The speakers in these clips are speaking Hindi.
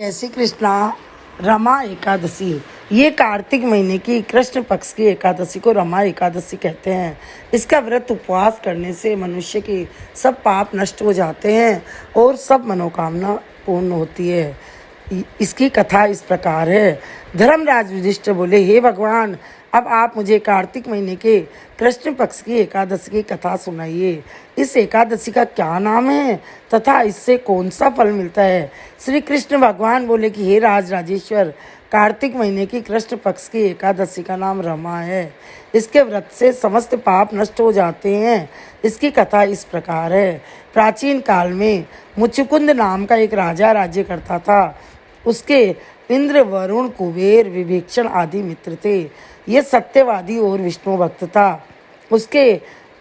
जय श्री कृष्णा। रमा एकादशी, ये कार्तिक महीने की कृष्ण पक्ष की एकादशी को रमा एकादशी कहते हैं। इसका व्रत उपवास करने से मनुष्य के सब पाप नष्ट हो जाते हैं और सब मनोकामना पूर्ण होती है। इसकी कथा इस प्रकार है। धर्मराज युधिष्ठिर बोले, हे भगवान, अब आप मुझे कार्तिक महीने के कृष्ण पक्ष की एकादशी की कथा सुनाइए। इस एकादशी का क्या नाम है तथा इससे कौन सा फल मिलता है। श्री कृष्ण भगवान बोले कि हे राजेश्वर, कार्तिक महीने की कृष्ण पक्ष की एकादशी का नाम रमा है। इसके व्रत से समस्त पाप नष्ट हो जाते हैं। इसकी कथा इस प्रकार है। प्राचीन काल में मुचुकुंद नाम का एक राजा राज्य करता था। उसके इंद्र, वरुण, कुबेर, विभीषण आदि मित्र थे। ये सत्यवादी और विष्णु भक्त था। उसके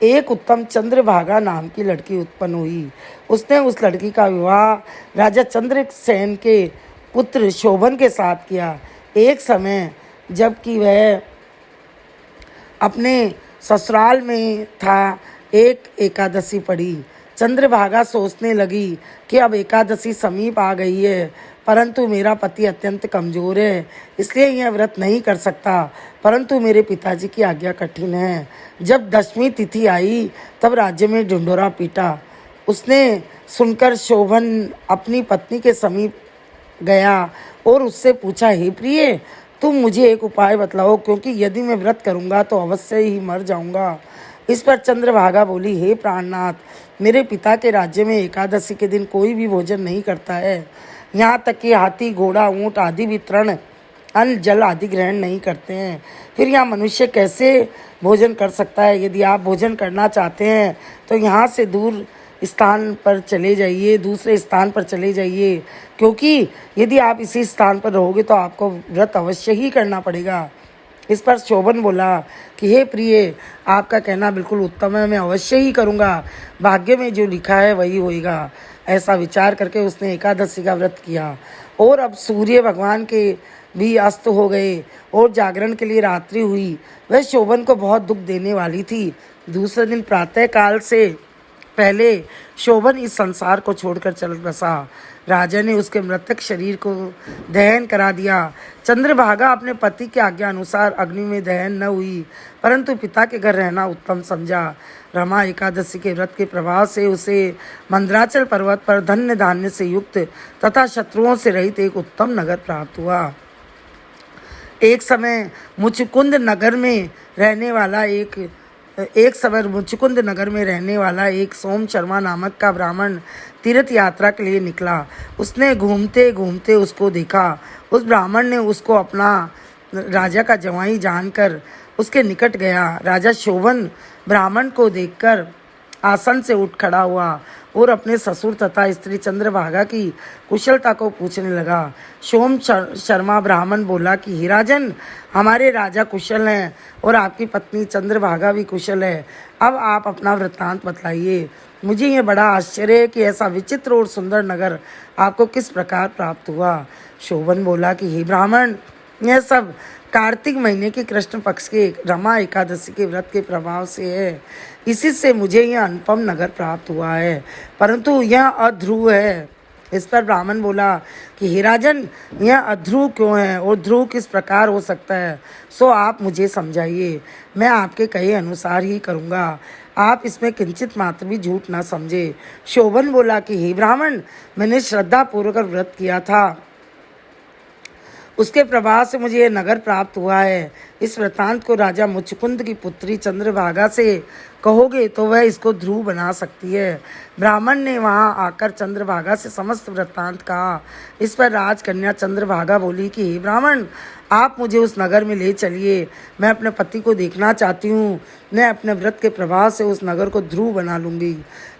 एक उत्तम चंद्रभागा नाम की लड़की उत्पन्न हुई। उसने उस लड़की का विवाह राजा चंद्रसेन के पुत्र शोभन के साथ किया। एक समय जबकि वह अपने ससुराल में था, एक एकादशी पड़ी। चंद्रभागा सोचने लगी कि अब एकादशी समीप आ गई है, परंतु मेरा पति अत्यंत कमजोर है, इसलिए यह व्रत नहीं कर सकता। परंतु मेरे पिताजी की आज्ञा कठिन है। जब 10वीं तिथि आई तब राज्य में ढिंढोरा पीटा। उसने सुनकर शोभन अपनी पत्नी के समीप गया और उससे पूछा, हे प्रिय, तुम मुझे एक उपाय बतलाओ, क्योंकि यदि मैं व्रत करूँगा तो अवश्य ही मर जाऊँगा। इस पर चंद्रभागा बोली, हे प्राणनाथ, मेरे पिता के राज्य में एकादशी के दिन कोई भी भोजन नहीं करता है। यहाँ तक कि हाथी, घोड़ा, ऊँट आदि भी तृण, अन्न, जल आदि ग्रहण नहीं करते हैं। फिर यहाँ मनुष्य कैसे भोजन कर सकता है। यदि आप भोजन करना चाहते हैं तो यहाँ से दूर स्थान पर चले जाइए, दूसरे स्थान पर चले जाइए, क्योंकि यदि आप इसी स्थान पर रहोगे तो आपको व्रत अवश्य ही करना पड़ेगा। इस पर शोभन बोला कि हे प्रिय, आपका कहना बिल्कुल उत्तम है, मैं अवश्य ही करूँगा। भाग्य में जो लिखा है वही होएगा। ऐसा विचार करके उसने एकादशी का व्रत किया। और अब सूर्य भगवान के भी अस्त हो गए और जागरण के लिए रात्रि हुई। वह शोभन को बहुत दुख देने वाली थी। दूसरे दिन प्रातः काल से पहले शोभन इस संसार को छोड़कर चल बसा। राजा ने उसके मृतक शरीर को दहन करा दिया। चंद्रभागा अपने पति की आज्ञा अनुसार अग्नि में दहन न हुई, परंतु पिता के घर रहना उत्तम समझा। रमा एकादशी के व्रत के प्रभाव से उसे मंदराचल पर्वत पर धन्य धान्य से युक्त तथा शत्रुओं से रहित एक उत्तम नगर प्राप्त हुआ। एक समय मुचुकुंद नगर में रहने वाला एक सोम शर्मा नामक का ब्राह्मण तीर्थ यात्रा के लिए निकला। उसने घूमते घूमते उसको देखा। उस ब्राह्मण ने उसको अपना राजा का जवाई जानकर उसके निकट गया। राजा शोभन ब्राह्मण को देखकर आसन से उठ खड़ा हुआ और अपने ससुर तथा स्त्री चंद्रभागा की कुशलता को पूछने लगा। सोम शर्मा ब्राह्मण बोला कि हे राजन, हमारे राजा कुशल हैं और आपकी पत्नी चंद्रभागा भी कुशल है। अब आप अपना वृत्तांत बतलाइए। मुझे यह बड़ा आश्चर्य है कि ऐसा विचित्र और सुंदर नगर आपको किस प्रकार प्राप्त हुआ। शोभन बोला कि हे ब्राह्मण, यह सब कार्तिक महीने के कृष्ण पक्ष के रमा एकादशी के व्रत के प्रभाव से है। इसी से मुझे यह अनुपम नगर प्राप्त हुआ है, परंतु यह अध्रुव है। इस पर ब्राह्मण बोला कि हे राजन, यह अध्रुव क्यों है और ध्रुव किस प्रकार हो सकता है, सो आप मुझे समझाइए। मैं आपके कहे अनुसार ही करूँगा। आप इसमें किंचित मात्र भी झूठ ना समझे। शोभन बोला कि हे ब्राह्मण, मैंने श्रद्धापूर्वक व्रत किया था, उसके प्रभाव से मुझे यह नगर प्राप्त हुआ है। इस वृत्तांत को राजा मुचुकुंद की पुत्री चंद्रभागा से कहोगे तो वह इसको ध्रुव बना सकती है। ब्राह्मण ने वहां आकर चंद्रभागा से समस्त वृत्तांत कहा। इस पर राजकन्या चंद्रभागा बोली कि हे ब्राह्मण, आप मुझे उस नगर में ले चलिए। मैं अपने पति को देखना चाहती हूँ। मैं अपने व्रत के प्रभाव से उस नगर को ध्रुव बना लूँगी।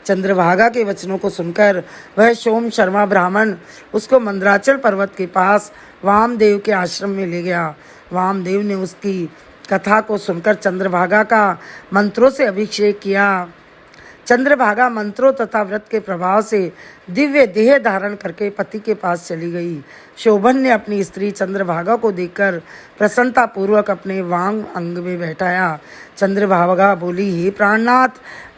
चंद्रभागा के वचनों को सुनकर वह सोम शर्मा ब्राह्मण उसको मंदराचल पर्वत के पास वामदेव के आश्रम में ले गया। वामदेव ने उसकी कथा को सुनकर चंद्रभागा का मंत्रों से अभिषेक किया। चंद्रभागा मंत्रों तथा व्रत के प्रभाव से दिव्य देह धारण करके पति के पास चली गई। शोभन ने अपनी स्त्री चंद्रभागा को देखकर प्रसन्नता पूर्वक अपने वांग अंग में बैठाया। चंद्रभागा बोली, हे प्राणनाथ,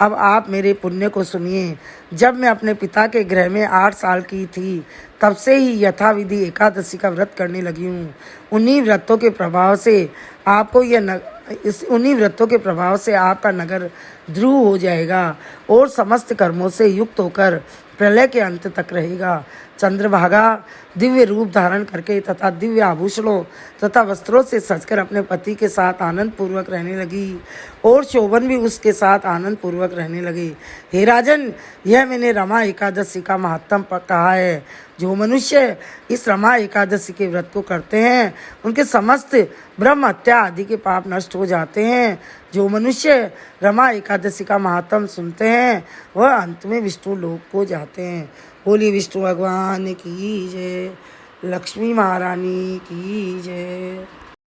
अब आप मेरे पुण्य को सुनिए। जब मैं अपने पिता के गृह में 8 साल की थी, तब से ही यथाविधि एकादशी का व्रत करने लगी हूँ। उन्हीं व्रतों के प्रभाव से आपका नगर ध्रुव हो जाएगा और समस्त कर्मों से युक्त होकर प्रलय के अंत तक रहेगा। चंद्रभागा दिव्य रूप धारण करके तथा दिव्य आभूषणों तथा वस्त्रों से सजकर अपने पति के साथ आनंद पूर्वक रहने लगी और शोभन भी उसके साथ आनंद पूर्वक रहने लगे। हे राजन, यह मैंने रमा एकादशी का महत्तम कहा है। जो मनुष्य इस रमा एकादशी के व्रत को करते हैं, उनके समस्त ब्रह्म हत्या आदि के पाप नष्ट हो जाते हैं। जो मनुष्य रमा एकादशी का महत्तम सुनते हैं, वह अंत में विष्णु लोक को जाते हैं। बोलिए विष्णु भगवान की जय, लक्ष्मी महारानी की जय।